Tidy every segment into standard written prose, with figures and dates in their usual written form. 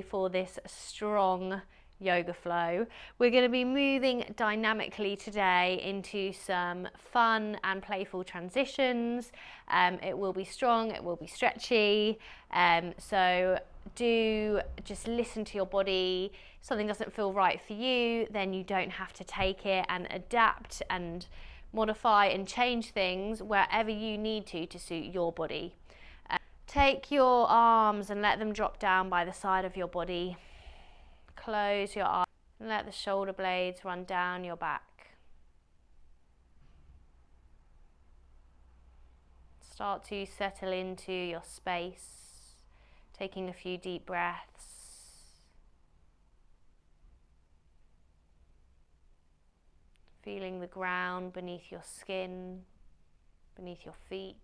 For this strong yoga flow, we're going to be moving dynamically today into some fun and playful transitions. It will be strong, it will be stretchy, so do just listen to your body. If something doesn't feel right for you, then you don't have to take it, and adapt and modify and change things wherever you need to suit your body. Take your arms and let them drop down by the side of your body. Close your eyes and let the shoulder blades run down your back. Start to settle into your space, taking a few deep breaths. Feeling the ground beneath your skin, beneath your feet.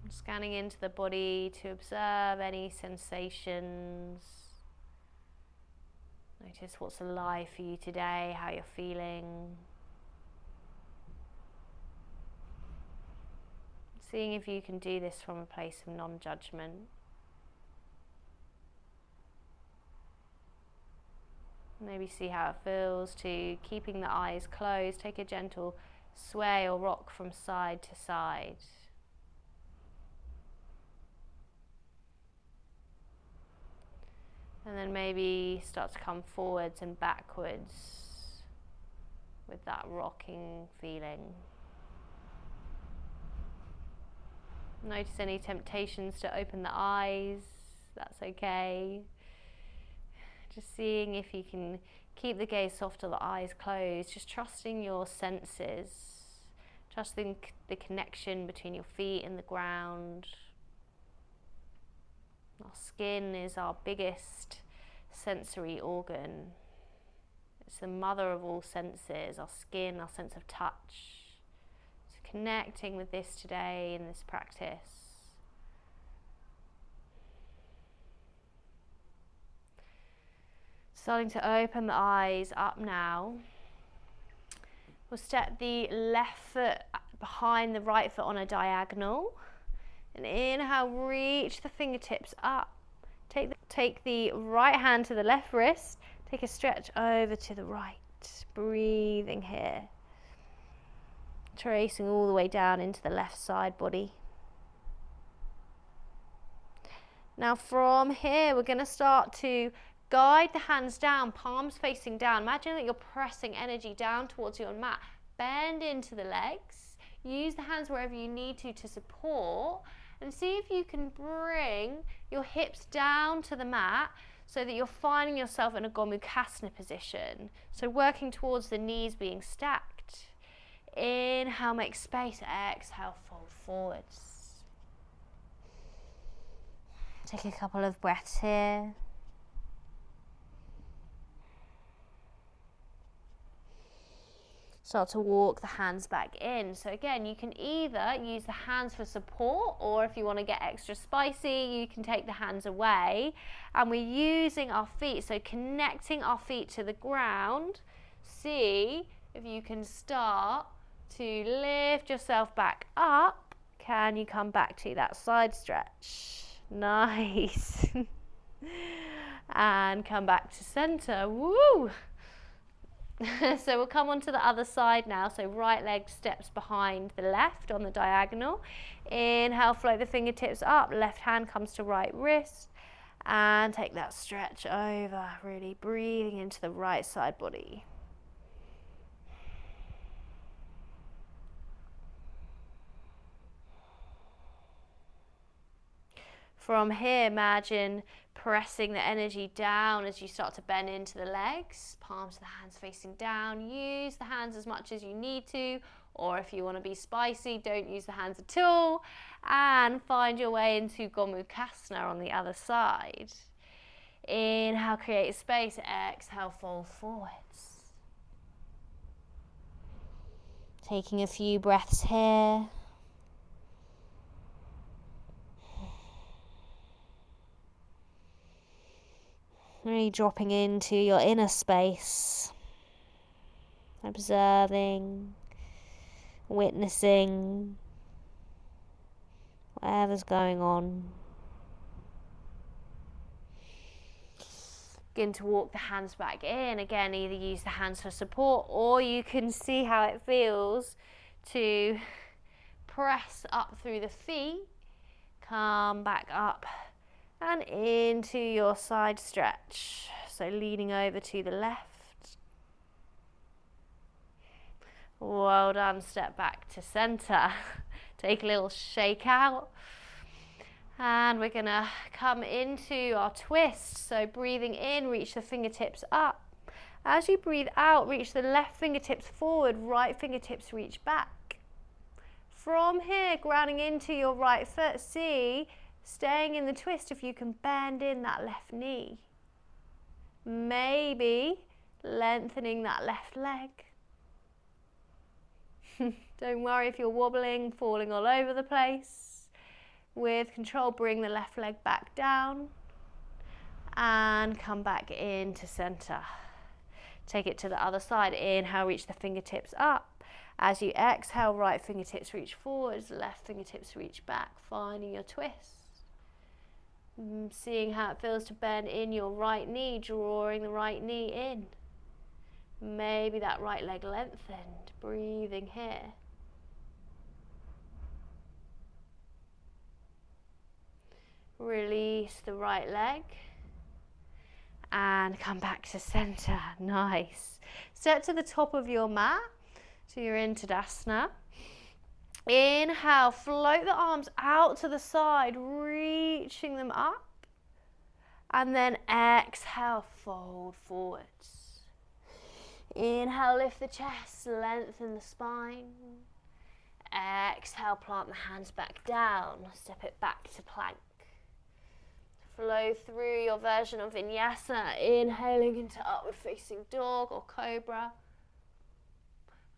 Scanning into the body to observe any sensations. Notice what's alive for you today, how you're feeling. Seeing if you can do this from a place of non-judgment. Maybe see how it feels to keeping the eyes closed. Take a gentle sway or rock from side to side. And then maybe start to come forwards and backwards with that rocking feeling. Notice any temptations to open the eyes, that's okay. Just seeing if you can keep the gaze soft or the eyes closed, just trusting your senses, trusting the connection between your feet and the ground. Our skin is our biggest sensory organ. It's the mother of all senses, our skin, our sense of touch. So connecting with this today in this practice. Starting to open the eyes up now. We'll step the left foot behind the right foot on a diagonal. And inhale, reach the fingertips up. Take the right hand to the left wrist. Take a stretch over to the right. Breathing here. Tracing all the way down into the left side body. Now from here, we're going to start to guide the hands down, palms facing down. Imagine that you're pressing energy down towards your mat. Bend into the legs. Use the hands wherever you need to support. And see if you can bring your hips down to the mat so that you're finding yourself in a Gomukhasana position. So working towards the knees being stacked. Inhale, make space. Exhale, fold forwards. Take a couple of breaths here. Start to walk the hands back in. So again, you can either use the hands for support, or if you want to get extra spicy, you can take the hands away. And we're using our feet, so connecting our feet to the ground. See if you can start to lift yourself back up. Can you come back to that side stretch? Nice. And come back to center. Woo! So we'll come onto the other side now. So right leg steps behind the left on the diagonal. Inhale, float the fingertips up. Left hand comes to right wrist. And take that stretch over. Really breathing into the right side body. From here, imagine pressing the energy down as you start to bend into the legs. Palms of the hands facing down. Use the hands as much as you need to, or if you want to be spicy, don't use the hands at all. And find your way into Gomukhasana on the other side. Inhale, create space. Exhale, fold forwards. Taking a few breaths here. Really dropping into your inner space, observing, witnessing, whatever's going on. Begin to walk the hands back in. Again, either use the hands for support, or you can see how it feels to press up through the feet, come back up and into your side stretch. So leaning over to the left. Well done. Step back to center. Take a little shake out. And we're going to come into our twist. So breathing in, reach the fingertips up. As you breathe out, reach the left fingertips forward, right fingertips reach back. From here, grounding into your right foot, see, staying in the twist if you can bend in that left knee. Maybe lengthening that left leg. Don't worry if you're wobbling, falling all over the place. With control, bring the left leg back down and come back into center. Take it to the other side. Inhale, reach the fingertips up. As you exhale, right fingertips reach forwards, left fingertips reach back, finding your twist. Seeing how it feels to bend in your right knee, drawing the right knee in. Maybe that right leg lengthened, breathing here. Release the right leg and come back to center. Nice. Step to the top of your mat. So you're in Tadasana. Inhale, float the arms out to the side, reaching them up. And then exhale, fold forwards. Inhale, lift the chest, lengthen the spine. Exhale, plant the hands back down, step it back to plank. Flow through your version of vinyasa, inhaling into upward facing dog or cobra.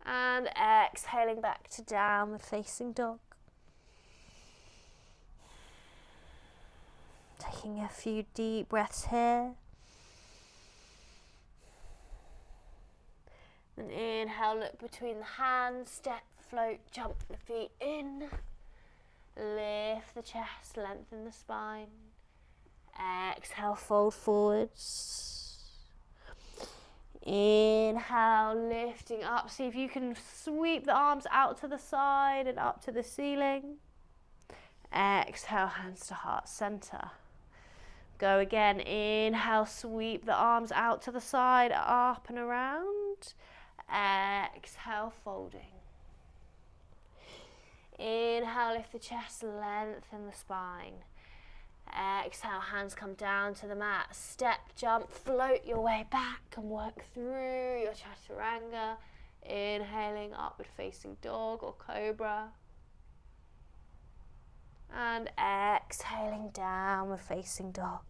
And exhaling back to downward facing dog. Taking a few deep breaths here. And inhale, look between the hands, step, float, jump the feet in. Lift the chest, lengthen the spine. Exhale, fold forwards. Inhale, lifting up. See if you can sweep the arms out to the side and up to the ceiling. Exhale, hands to heart center. Go again. Inhale, sweep the arms out to the side, up and around. Exhale, folding. Inhale, lift the chest, lengthen the spine. Exhale, hands come down to the mat. Step, jump, float your way back and work through your chaturanga. Inhaling, upward facing dog or cobra. And exhaling, downward facing dog.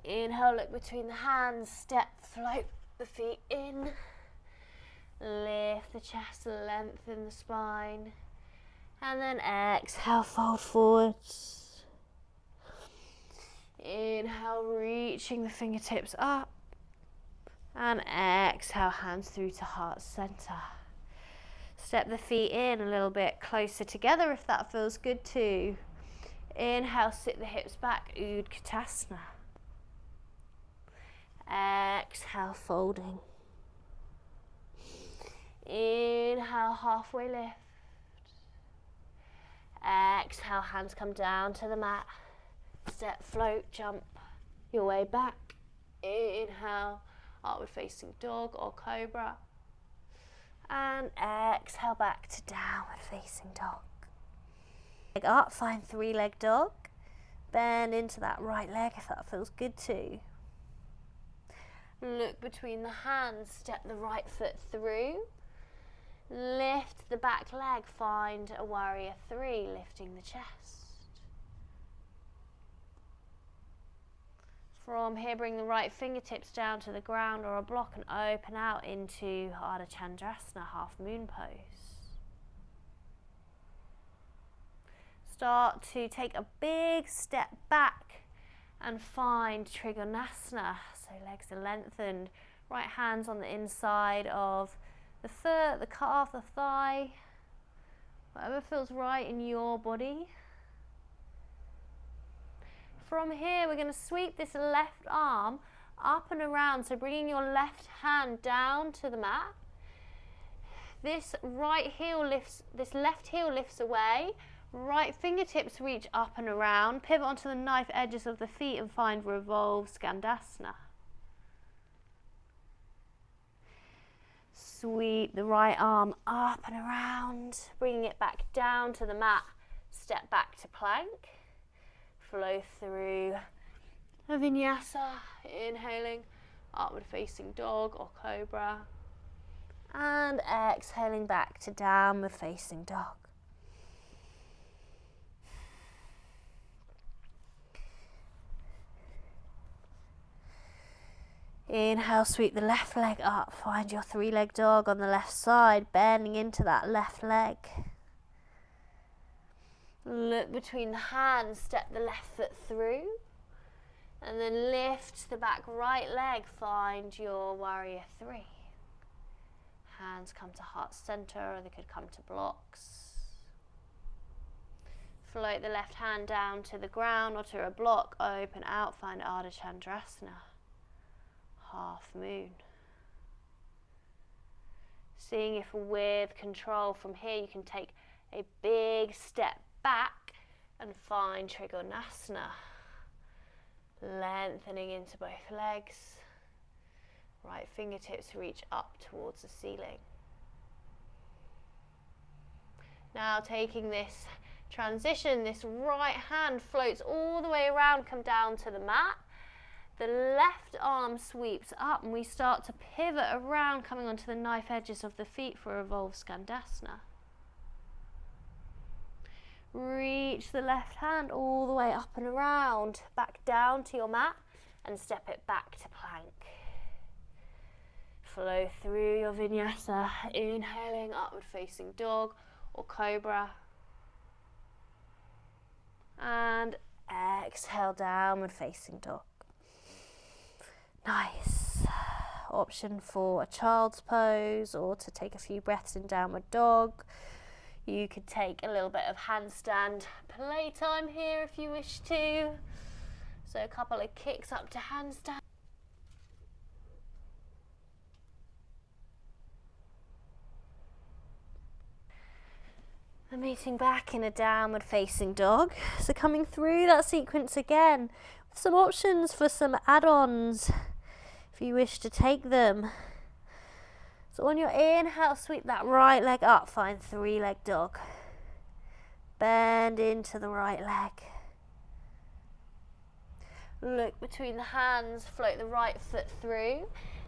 Inhale, look between the hands. Step, float the feet in. Lift the chest, lengthen the spine. And then exhale, fold forwards. Inhale, reaching the fingertips up. And exhale, hands through to heart center. Step the feet in a little bit closer together if that feels good too. Inhale, sit the hips back, Utkatasana. Exhale, folding. Inhale, halfway lift. Exhale, hands come down to the mat. Step, float, jump your way back. Inhale, upward facing dog or cobra. And exhale, back to downward facing dog. Leg up, find three-leg dog. Bend into that right leg if that feels good too. Look between the hands, step the right foot through. Lift the back leg, find a warrior three, lifting the chest. From here, bring the right fingertips down to the ground or a block and open out into Ardha Chandrasana, half moon pose. Start to take a big step back and find Trikonasana. So legs are lengthened, right hands on the inside of the foot, the calf, the thigh, whatever feels right in your body. From here, we're going to sweep this left arm up and around, so bringing your left hand down to the mat. This right heel lifts, this left heel lifts away, right fingertips reach up and around, pivot onto the knife edges of the feet and find revolve Skandasana. Sweep the right arm up and around, bringing it back down to the mat, step back to plank, flow through a vinyasa, inhaling, upward facing dog or cobra, and exhaling back to downward facing dog. Inhale, sweep the left leg up, find your three-leg dog on the left side, bending into that left leg. Look between the hands, step the left foot through, and then lift the back right leg, find your warrior three. Hands come to heart center, or they could come to blocks. Float the left hand down to the ground or to a block, open out, find Ardha Chandrasana, half moon. Seeing if with control from here you can take a big step back and find Trikonasana, lengthening into both legs. Right fingertips reach up towards the ceiling. Now taking this transition, this right hand floats all the way around, come down to the mat. The left arm sweeps up and we start to pivot around, coming onto the knife edges of the feet for Revolve Skandasana. Reach the left hand all the way up and around, back down to your mat and step it back to plank. Flow through your vinyasa, inhaling upward facing dog or cobra. And exhale, downward facing dog. Nice. Option for a child's pose or to take a few breaths in downward dog. You could take a little bit of handstand playtime here if you wish to. So a couple of kicks up to handstand. And meeting back in a downward facing dog. So coming through that sequence again with some options for some add-ons if you wish to take them. So on your inhale, sweep that right leg up, find three-leg dog. Bend into the right leg. Look between the hands, float the right foot through.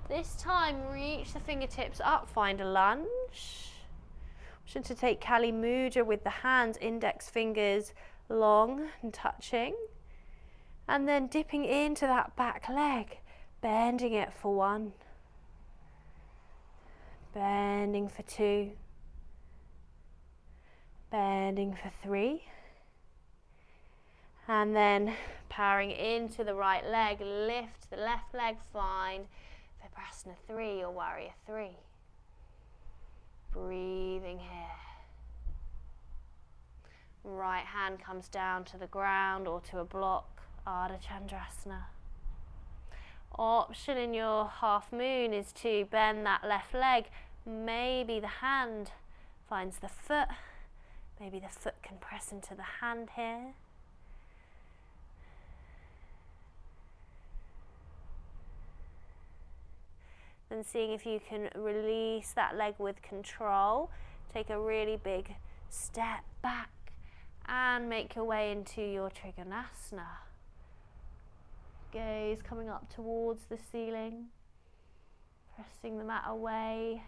This time reach the fingertips up, find a lunge. Option to take Kali Mudra with the hands, index fingers long and touching. And then dipping into that back leg, bending it for one. Bending for two. Bending for three. And then powering into the right leg, lift the left leg, find Vipassana 3 or Warrior 3. Breathing here. Right hand comes down to the ground or to a block, Ardha Chandrasana. Option in your half moon is to bend that left leg. Maybe the hand finds the foot. Maybe the foot can press into the hand here. Then seeing if you can release that leg with control. Take a really big step back and make your way into your Trikonasana. Gaze coming up towards the ceiling, pressing the mat away,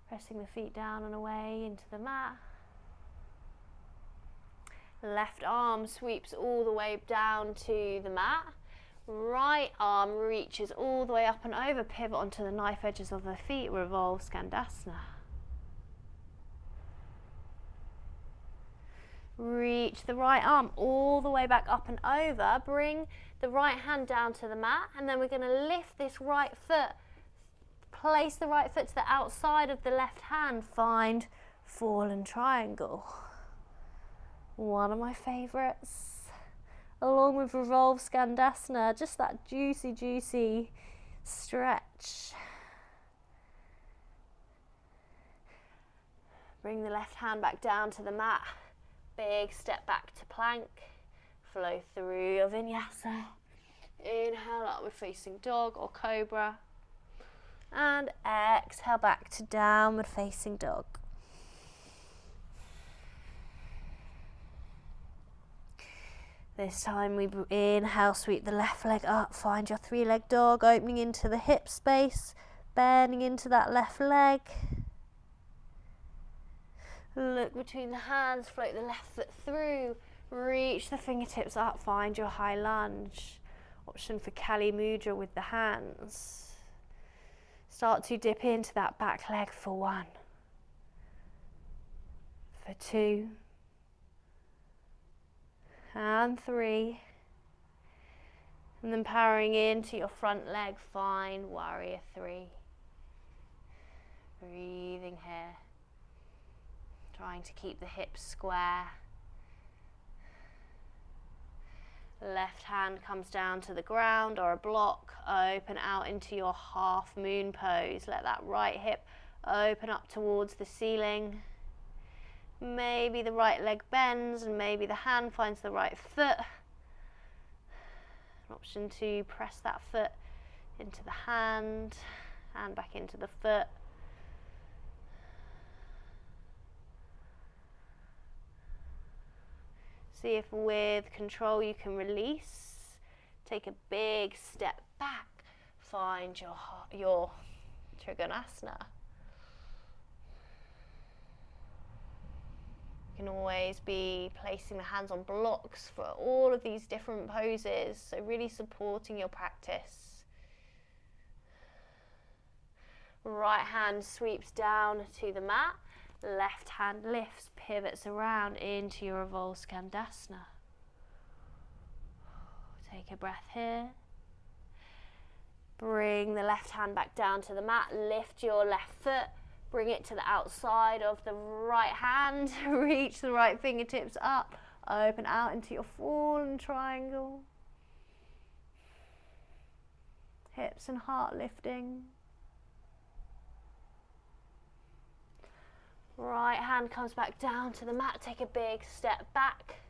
pressing the feet down and away into the mat. Left arm sweeps all the way down to the mat. Right arm reaches all the way up and over, pivot onto the knife edges of the feet, Revolve Skandasana. Reach the right arm all the way back up and over, bring the right hand down to the mat, and then we're going to lift this right foot Place the right foot to the outside of the left hand. Find fallen triangle. One of my favourites. Along with revolve skandasana, just that juicy, juicy stretch. Bring the left hand back down to the mat. Big step back to plank. Flow through your vinyasa. Inhale, upward facing dog or cobra. And exhale back to downward facing dog. This time we inhale, sweep the left leg up, find your 3-leg dog, opening into the hip space, bending into that left leg. Look between the hands, float the left foot through, reach the fingertips up, find your high lunge. Option for Kali Mudra with the hands. Start to dip into that back leg for 1, for 2, and 3, and then powering into your front leg, find warrior 3. Breathing here, trying to keep the hips square. Left hand comes down to the ground or a block, open out into your half moon pose. Let that right hip open up towards the ceiling. Maybe the right leg bends and maybe the hand finds the right foot. An option to press that foot into the hand back into the foot. See if with control you can release. Take a big step back. Find your Trikonasana. You can always be placing the hands on blocks for all of these different poses, so really supporting your practice. Right hand sweeps down to the mat, left hand lifts, pivots around into your revolve skandasana. Take a breath here. Bring the left hand back down to the mat, lift your left foot. Bring it to the outside of the right hand, reach the right fingertips up, open out into your fallen triangle. Hips and heart lifting. Right hand comes back down to the mat, take a big step back,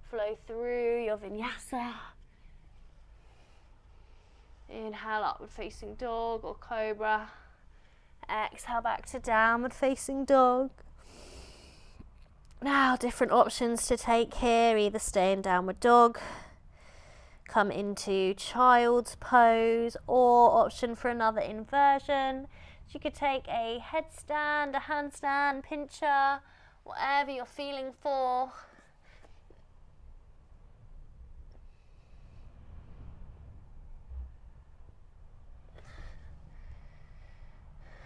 flow through your vinyasa. Inhale, upward facing dog or cobra. Exhale back to downward facing dog. Now different options to take here, either stay in downward dog, come into child's pose, or option for another inversion. So you could take a headstand, a handstand, pincher, whatever you're feeling for.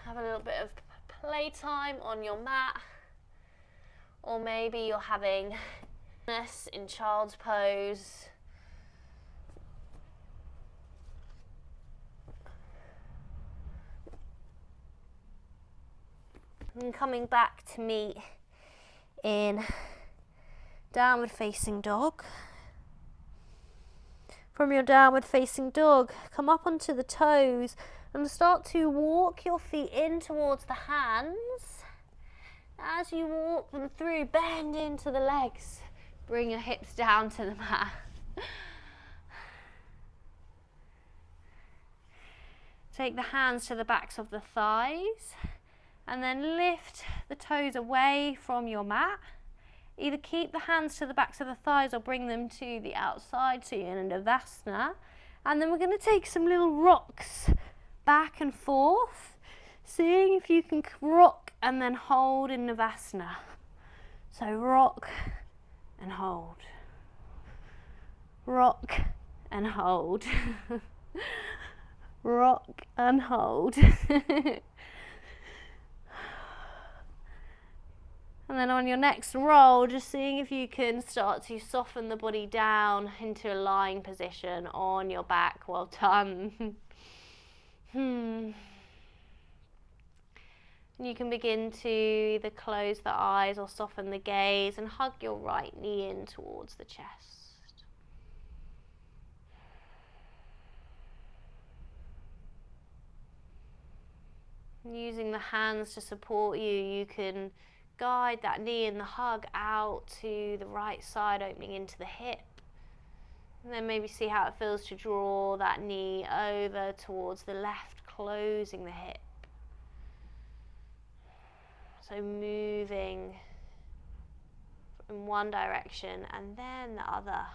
Have a little bit of playtime on your mat, or maybe you're having this in child's pose. And coming back to meet in downward facing dog. From your downward facing dog, come up onto the toes and start to walk your feet in towards the hands. As you walk them through, bend into the legs. Bring your hips down to the mat. Take the hands to the backs of the thighs and then lift the toes away from your mat. Either keep the hands to the backs of the thighs or bring them to the outside, so you're in Navasana. And then we're going to take some little rocks back and forth, seeing if you can rock and then hold in Navasana. So rock and hold. Rock and hold. Rock and hold. And then on your next roll, just seeing if you can start to soften the body down into a lying position on your back. Well done. You can begin to either close the eyes or soften the gaze and hug your right knee in towards the chest. Using the hands to support you, you can guide that knee and the hug out to the right side, opening into the hip. And then maybe see how it feels to draw that knee over towards the left, closing the hip. So moving in one direction and then the other.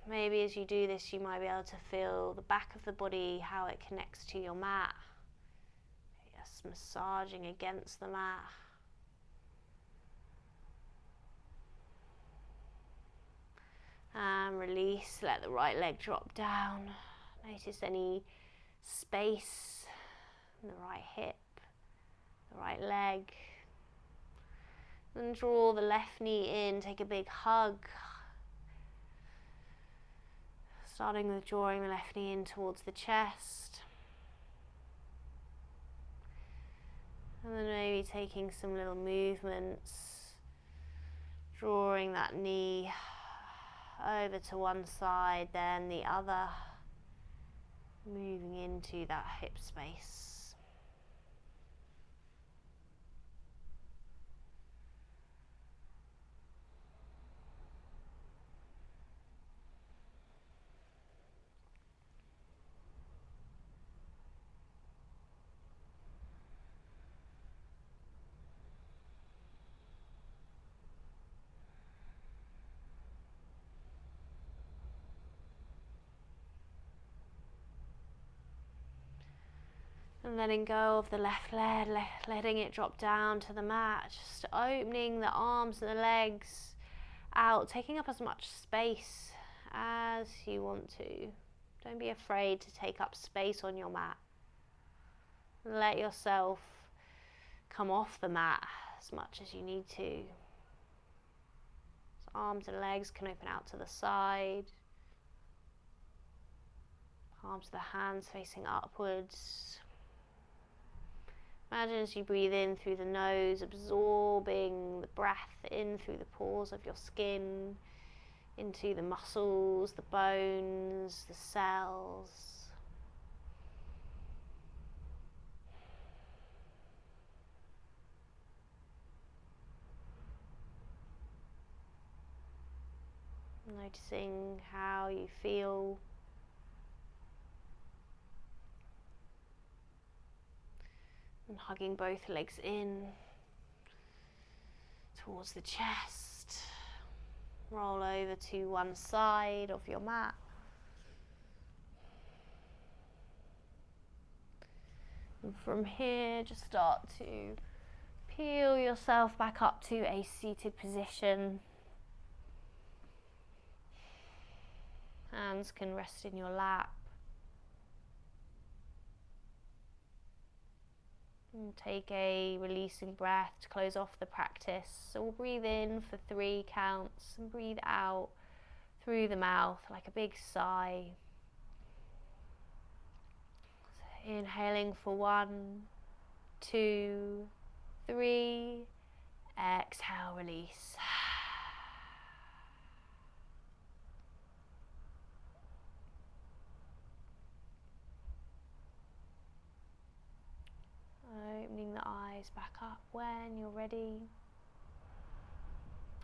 Maybe as you do this, you might be able to feel the back of the body, how it connects to your mat. Just massaging against the mat. And release, let the right leg drop down. Notice any space in the right hip, the right leg. Then draw the left knee in, take a big hug. Starting with drawing the left knee in towards the chest. And then maybe taking some little movements, drawing that knee over to one side, then the other, moving into that hip space. And letting go of the left leg, letting it drop down to the mat, just opening the arms and the legs out, taking up as much space as you want to. Don't be afraid to take up space on your mat. Let yourself come off the mat as much as you need to. So arms and legs can open out to the side. Palms of the hands facing upwards. Imagine as you breathe in through the nose, absorbing the breath in through the pores of your skin, into the muscles, the bones, the cells. Noticing how you feel. And hugging both legs in towards the chest. Roll over to one side of your mat. And from here, just start to peel yourself back up to a seated position. Hands can rest in your lap. And take a releasing breath to close off the practice. So we'll breathe in for 3 counts and breathe out through the mouth like a big sigh. So inhaling for 1, 2, 3. Exhale, release. Opening the eyes back up when you're ready.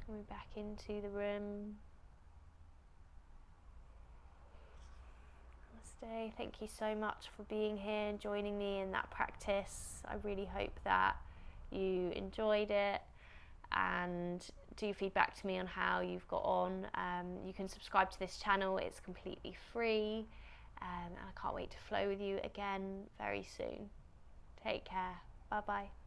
Coming back into the room. Namaste. Thank you so much for being here and joining me in that practice. I really hope that you enjoyed it, and do feedback to me on how you've got on. You can subscribe to this channel, it's completely free, and I can't wait to flow with you again very soon. Take care. Bye bye.